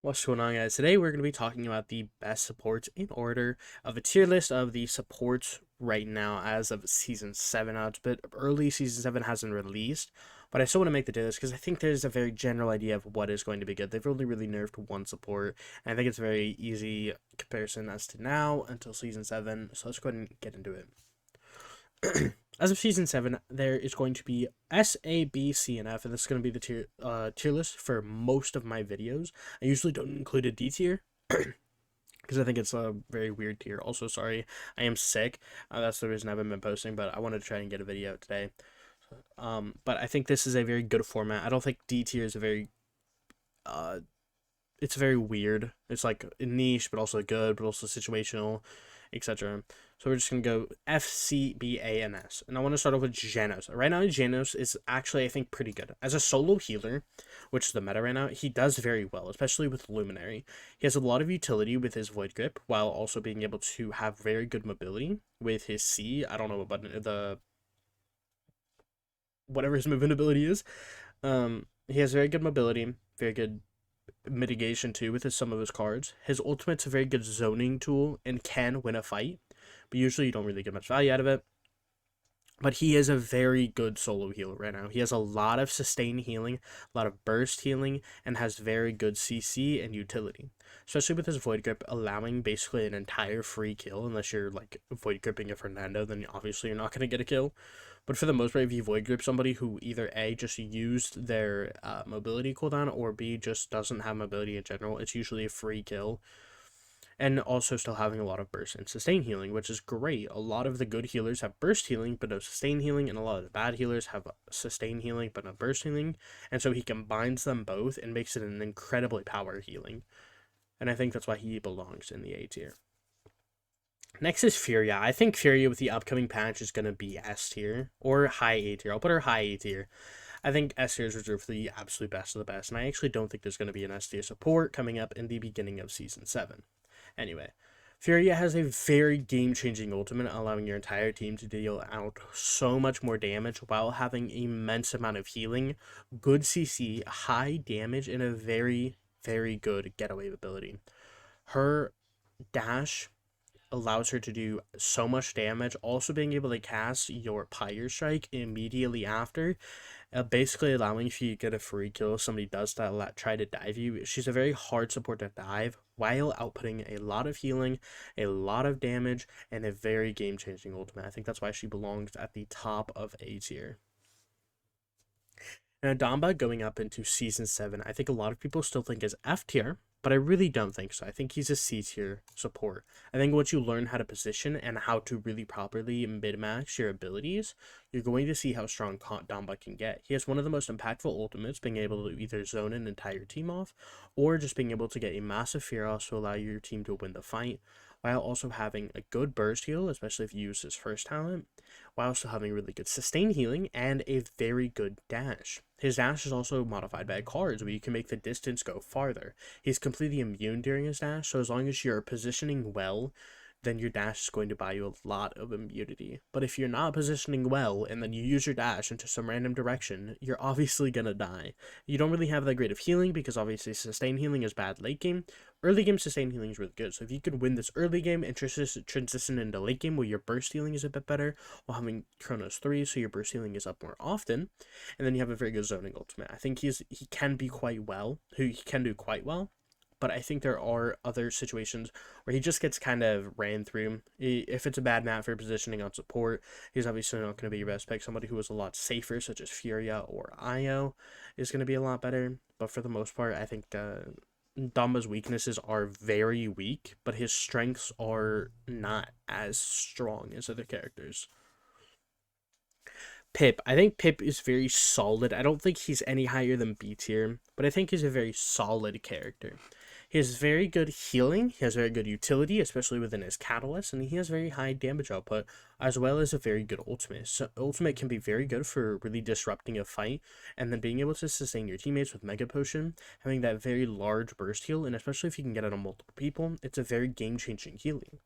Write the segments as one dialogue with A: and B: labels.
A: What's going on, guys? Today we're going to be talking about the best supports in order of a tier list of the supports right now as of Season 7 out. But early Season 7 hasn't released, but I still want to make the tier list because I think there's a very general idea of what is going to be good. They've only really nerfed one support, and I think it's a very easy comparison as to now until Season 7. So let's go ahead and get into it. As of Season 7, there is going to be S, A, B, C, and F, and this is going to be the tier list for most of my videos. I usually don't include a D tier, because I think it's a very weird tier. Also, sorry, I am sick. That's the reason I haven't been posting, but I wanted to try and get a video out today. But I think this is a very good format. I don't think D tier is a very, it's very weird. It's like niche, but also good, but also situational, etc. So we're just going to go F, C, B, A, and S. And I want to start off with Janos. Right now, Janos is actually, I think, pretty good. As a solo healer, which is the meta right now, he does very well, especially with Luminary. He has a lot of utility with his Void Grip, while also being able to have very good mobility with his C. I don't know what button, whatever his movement ability is. He has very good mobility, very good mitigation too with some of his cards. His ultimate's a very good zoning tool and can win a fight, but usually you don't really get much value out of it. But he is a very good solo healer right now. He has a lot of sustain healing, a lot of burst healing, and has very good CC and utility. Especially with his Void Grip allowing basically an entire free kill, unless you're like Void Gripping a Fernando, then obviously you're not going to get a kill. But for the most part, if you Void Grip somebody who either A, just used their mobility cooldown, or B, just doesn't have mobility in general, it's usually a free kill. And also still having a lot of burst and sustain healing, which is great. A lot of the good healers have burst healing, but no sustain healing, and a lot of the bad healers have sustain healing, but no burst healing. And so he combines them both and makes it an incredibly power healing. And I think that's why he belongs in the A tier. Next is Furia. I think Furia with the upcoming patch is going to be S tier or high A tier. I'll put her high A tier. I think S tier is reserved for the absolute best of the best, and I actually don't think there's going to be an S tier support coming up in the beginning of Season 7. Anyway, Furia has a very game-changing ultimate, allowing your entire team to deal out so much more damage while having immense amount of healing, good CC, high damage, and a very, very good getaway ability. Her dash allows her to do so much damage, also being able to cast your Pyre Strike immediately after, basically allowing if you get a free kill, if somebody does that, try to dive you. She's a very hard support to dive while outputting a lot of healing, a lot of damage, and a very game-changing ultimate. I think that's why she belongs at the top of A tier. Now, Damba going up into Season 7, I think a lot of people still think is F tier, but I really don't think so. I think he's a C tier support. I think once you learn how to position and how to really properly mid-max your abilities, you're going to see how strong Damba can get. He has one of the most impactful ultimates, being able to either zone an entire team off, or just being able to get a massive fear off to allow your team to win the fight, while also having a good burst heal, especially if you use his first talent, while also having really good sustain healing and a very good dash. His dash is also modified by cards where you can make the distance go farther. He's completely immune during his dash, so as long as you're positioning well, then your dash is going to buy you a lot of immunity. But if you're not positioning well and then you use your dash into some random direction, you're obviously gonna die. You don't really have that great of healing because obviously sustain healing is bad late game. Early game sustain healing is really good. So if you could win this early game and transition into late game where your burst healing is a bit better while having Chronos 3, so your burst healing is up more often, and then you have a very good zoning ultimate. I think he can be quite well. He can do quite well. But I think there are other situations where he just gets kind of ran through. If it's a bad map for positioning on support, he's obviously not going to be your best pick. Somebody who is a lot safer, such as Furia or Io, is going to be a lot better. But for the most part, I think Damba's weaknesses are very weak, but his strengths are not as strong as other characters. Pip. I think Pip is very solid. I don't think he's any higher than B tier, but I think he's a very solid character. He has very good healing, he has very good utility, especially within his catalyst, and he has very high damage output, as well as a very good ultimate. So ultimate can be very good for really disrupting a fight, and then being able to sustain your teammates with Mega Potion, having that very large burst heal, and especially if you can get it on multiple people, it's a very game-changing healing.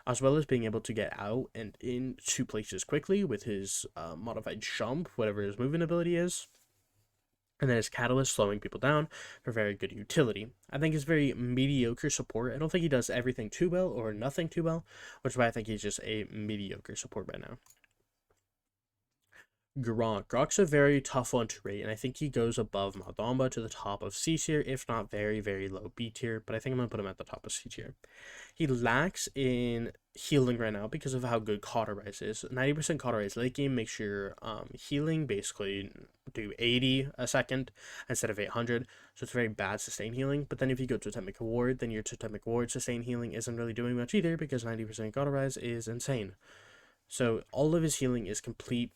A: As well as being able to get out and into places quickly with his modified jump, whatever his movement ability is. And then his Catalyst slowing people down for very good utility. I think he's very mediocre support. I don't think he does everything too well or nothing too well, which is why I think he's just a mediocre support right now. Grog. Grog's a very tough one to rate, and I think he goes above Madamba to the top of C tier, if not very, very low B tier, but I think I'm going to put him at the top of C tier. He lacks in healing right now because of how good Cauterize is. 90% Cauterize late game makes your healing basically do 80 a second instead of 800, so it's very bad sustain healing. But then if you go to Totemic Ward, then your Totemic Ward sustain healing isn't really doing much either because 90% Cauterize is insane. So all of his healing is complete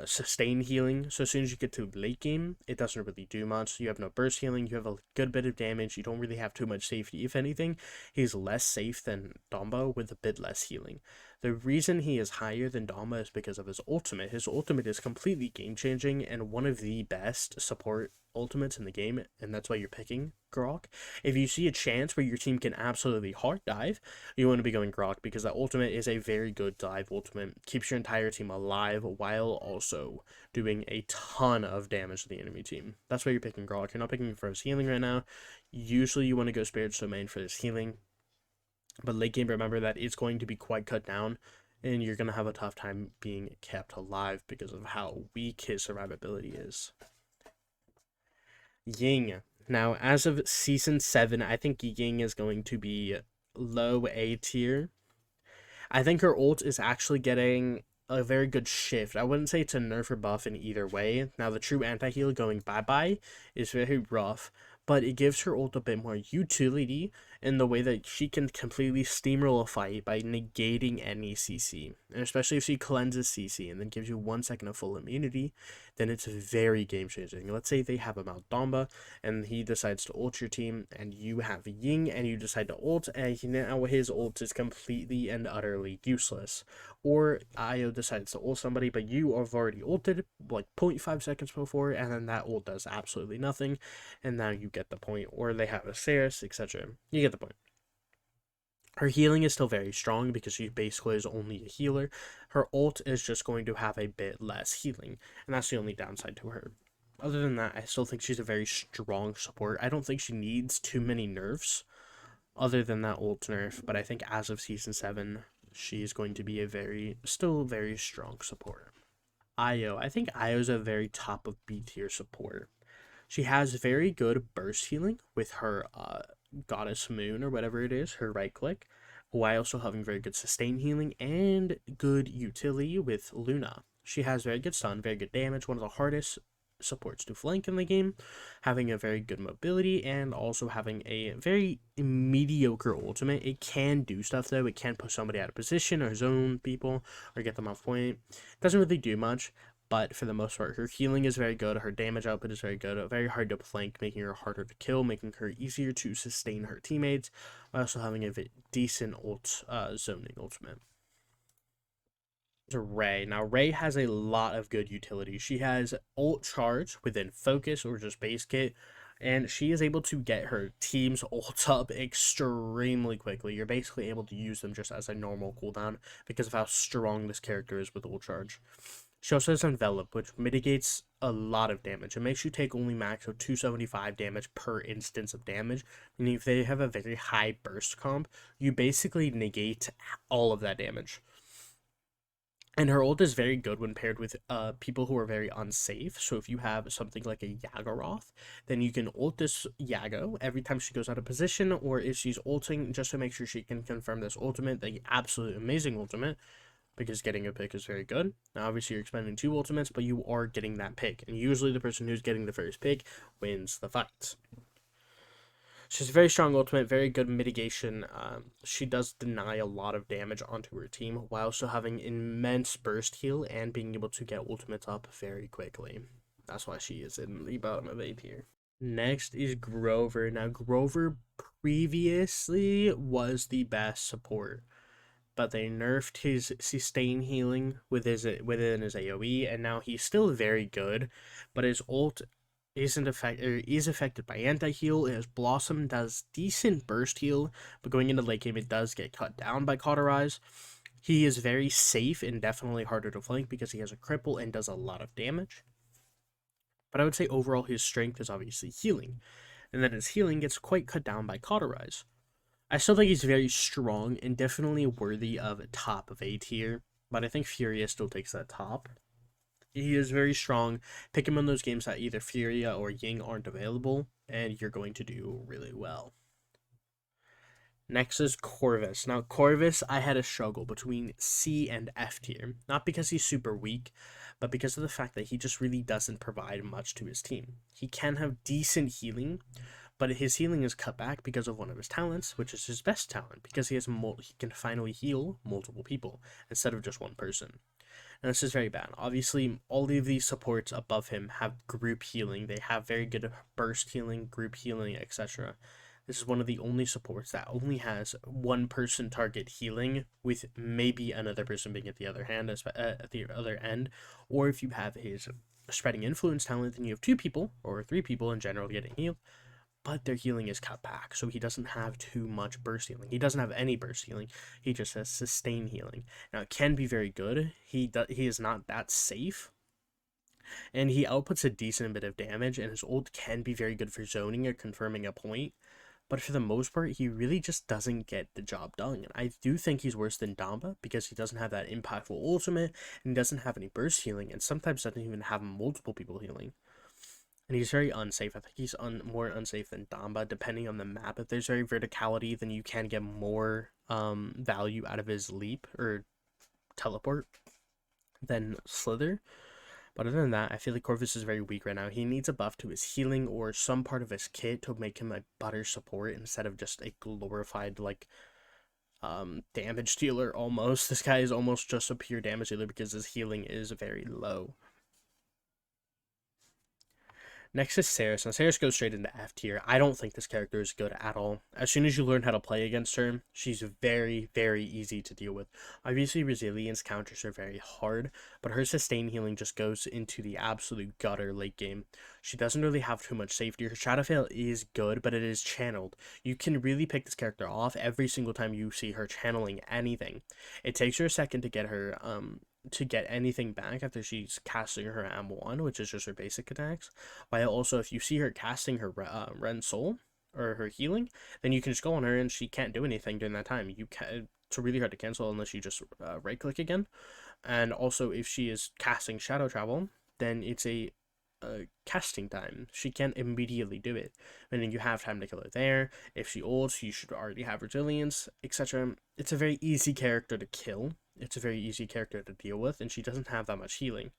A: sustain healing, so as soon as you get to late game, it doesn't really do much. You have no burst healing, you have a good bit of damage, you don't really have too much safety. If anything, he's less safe than Damba with a bit less healing. The reason he is higher than Damba is because of his ultimate. His ultimate is completely game-changing and one of the best support ultimates in the game, and that's why you're picking Grog. If you see a chance where your team can absolutely hard dive, you want to be going Grog because that ultimate is a very good dive ultimate. Keeps your entire team alive while also doing a ton of damage to the enemy team. That's why you're picking Grog. You're not picking him for his healing right now. Usually you want to go Spirit's Domain for his healing, but late game, remember that it's going to be quite cut down, and you're going to have a tough time being kept alive because of how weak his survivability is. Ying. Now, as of Season 7, I think Ying is going to be low A tier. I think her ult is actually getting a very good shift. I wouldn't say it's a nerf or buff in either way. Now, the true anti-heal going bye-bye is very rough, but it gives her ult a bit more utility in the way that she can completely steamroll a fight by negating any CC. And especially if she cleanses CC and then gives you 1 second of full immunity, then it's very game-changing. Let's say they have a Mount Damba, and he decides to ult your team, and you have Ying, and you decide to ult, and now his ult is completely and utterly useless. Or Io decides to ult somebody, but you have already ulted like 0.5 seconds before, and then that ult does absolutely nothing, and now you get the point. Or they have a Sarus, etc. You get the point. Her healing is still very strong because she basically is only a healer. Her ult is just going to have a bit less healing, and that's the only downside to her. Other than that, I still think she's a very strong support. I don't think she needs too many nerfs other than that ult nerf, but I think as of Season 7, she's going to be a still very strong support. Io. I think Io's a very top of B tier support. She has very good burst healing with her Goddess Moon or whatever it is, her right click, while also having very good sustain healing and good utility with Luna. She has very good stun, very good damage, one of the hardest supports to flank in the game, having a very good mobility and also having a very mediocre ultimate. It can do stuff though. It can push somebody out of position or zone people or get them off point. It doesn't really do much, but for the most part, her healing is very good, her damage output is very good, very hard to flank, making her harder to kill, making her easier to sustain her teammates, while also having a decent zoning ultimate. To Ray. Now, Ray has a lot of good utility. She has ult charge within focus or just base kit, and she is able to get her team's ult up extremely quickly. You're basically able to use them just as a normal cooldown because of how strong this character is with ult charge. She also has Envelop, which mitigates a lot of damage. It makes you take only max of 275 damage per instance of damage. And if they have a very high burst comp, you basically negate all of that damage. And her ult is very good when paired with people who are very unsafe. So if you have something like a Yagoroth, then you can ult this Yago every time she goes out of position, or if she's ulting, just to make sure she can confirm this ultimate, the absolute amazing ultimate, because getting a pick is very good. Now, obviously, you're expending 2 ultimates, but you are getting that pick. And usually the person who's getting the first pick wins the fight. She's a very strong ultimate, very good mitigation. She does deny a lot of damage onto her team while also having immense burst heal and being able to get ultimates up very quickly. That's why she is in the bottom of A tier. Next is Grover. Now, Grover previously was the best support, but they nerfed his sustain healing within his AoE, and now he's still very good, but his ult is affected by anti-heal. His Blossom does decent burst heal, but going into late game, it does get cut down by Cauterize. He is very safe and definitely harder to flank because he has a cripple and does a lot of damage. But I would say overall his strength is obviously healing, and then his healing gets quite cut down by Cauterize. I still think he's very strong and definitely worthy of a top of A tier, but I think Furia still takes that top. He is very strong. Pick him in those games that either Furia or Ying aren't available, and you're going to do really well. Next is Corvus. Now, Corvus, I had a struggle between C and F tier. Not because he's super weak, but because of the fact that he just really doesn't provide much to his team. He can have decent healing, but his healing is cut back because of one of his talents, which is his best talent, because he can finally heal multiple people instead of just one person. And this is very bad. Obviously, all of these supports above him have group healing. They have very good burst healing, group healing, etc. This is one of the only supports that only has one person target healing, with maybe another person being at the other end, or if you have his spreading influence talent, then you have 2 people or 3 people in general getting healed, but their healing is cut back, so he doesn't have too much burst healing. He doesn't have any burst healing. He just has sustain healing. Now, it can be very good. He is not that safe, and he outputs a decent bit of damage, and his ult can be very good for zoning or confirming a point. But for the most part, he really just doesn't get the job done. And I do think he's worse than Damba because he doesn't have that impactful ultimate, and he doesn't have any burst healing, and sometimes doesn't even have multiple people healing. And he's very unsafe. I think he's more unsafe than Damba, depending on the map. If there's very verticality, then you can get more value out of his leap or teleport than Slither. But other than that, I feel like Corvus is very weak right now. He needs a buff to his healing or some part of his kit to make him a butter support instead of just a glorified, like, damage dealer almost. This guy is almost just a pure damage dealer because his healing is very low. Next is Sarus. Now, Sarus goes straight into F tier. I don't think this character is good at all. As soon as you learn how to play against her, she's very, very easy to deal with. Obviously, resilience counters are very hard, but her sustain healing just goes into the absolute gutter late game. She doesn't really have too much safety. Her shadow fail is good, but it is channeled. You can really pick this character off every single time you see her channeling anything. It takes her a second to get her, to get anything back after she's casting her M1, which is just her basic attacks. While also, if you see her casting her Ren Soul or her healing, then you can just go on her and she can't do anything during that time. It's really hard to cancel unless you just right click again. And also, if she is casting Shadow Travel, then it's a casting time. She can't immediately do it, meaning you have time to kill her there. If she ults, you should already have resilience, etc. It's a very easy character to kill. It's a very easy character to deal with, and she doesn't have that much healing.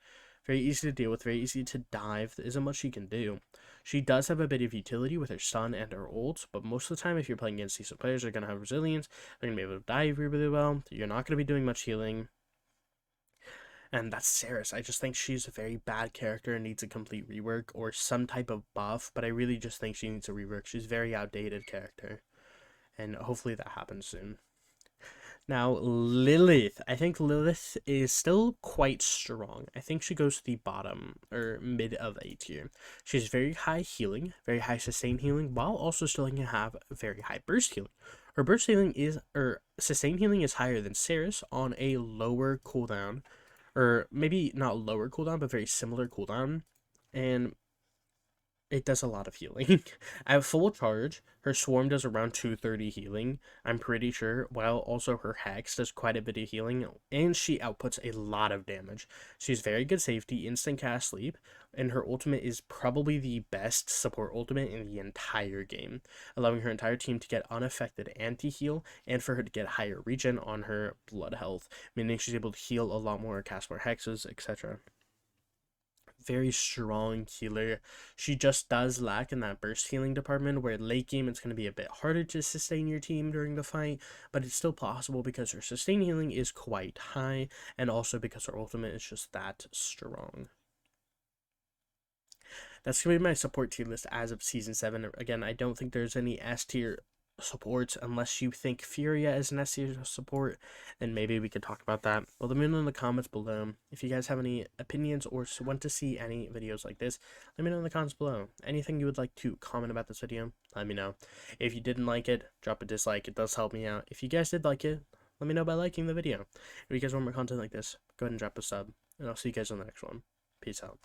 A: Very easy to deal with, very easy to dive. There isn't much she can do. She does have a bit of utility with her stun and her ult, but most of the time, if you're playing against decent players, they're going to have resilience. They're going to be able to dive really well. You're not going to be doing much healing. And that's Sarus. I just think she's a very bad character and needs a complete rework or some type of buff, but I really just think she needs a rework. She's a very outdated character, and hopefully that happens soon. Now, Lilith. I think Lilith is still quite strong. I think she goes to the bottom or mid of A tier. She's very high healing, very high sustain healing, while also still can have very high burst healing. Her burst healing sustain healing is higher than Sarus on a lower cooldown, or maybe not lower cooldown, but very similar cooldown, and it does a lot of healing. At full charge, her Swarm does around 230 healing, I'm pretty sure, while also her Hex does quite a bit of healing, and she outputs a lot of damage. She's very good safety, instant cast sleep, and her ultimate is probably the best support ultimate in the entire game, allowing her entire team to get unaffected anti-heal, and for her to get higher regen on her blood health, meaning she's able to heal a lot more, cast more hexes, etc. Very strong healer. She just does lack in that burst healing department, where late game it's going to be a bit harder to sustain your team during the fight, but it's still possible because her sustain healing is quite high, and also because her ultimate is just that strong. That's going to be my support tier list as of Season 7. Again, I don't think there's any S tier supports unless you think Furia is an S tier support, then maybe we could talk about that. Well, let me know in the comments below if you guys have any opinions or want to see any videos like this. Let me know in the comments below. Anything you would like to comment about this video, let me know. If you didn't like it, drop a dislike. It does help me out. If you guys did like it, let me know by liking the video. If you guys want more content like this, go ahead and drop a sub, and I'll see you guys on the next one. Peace out.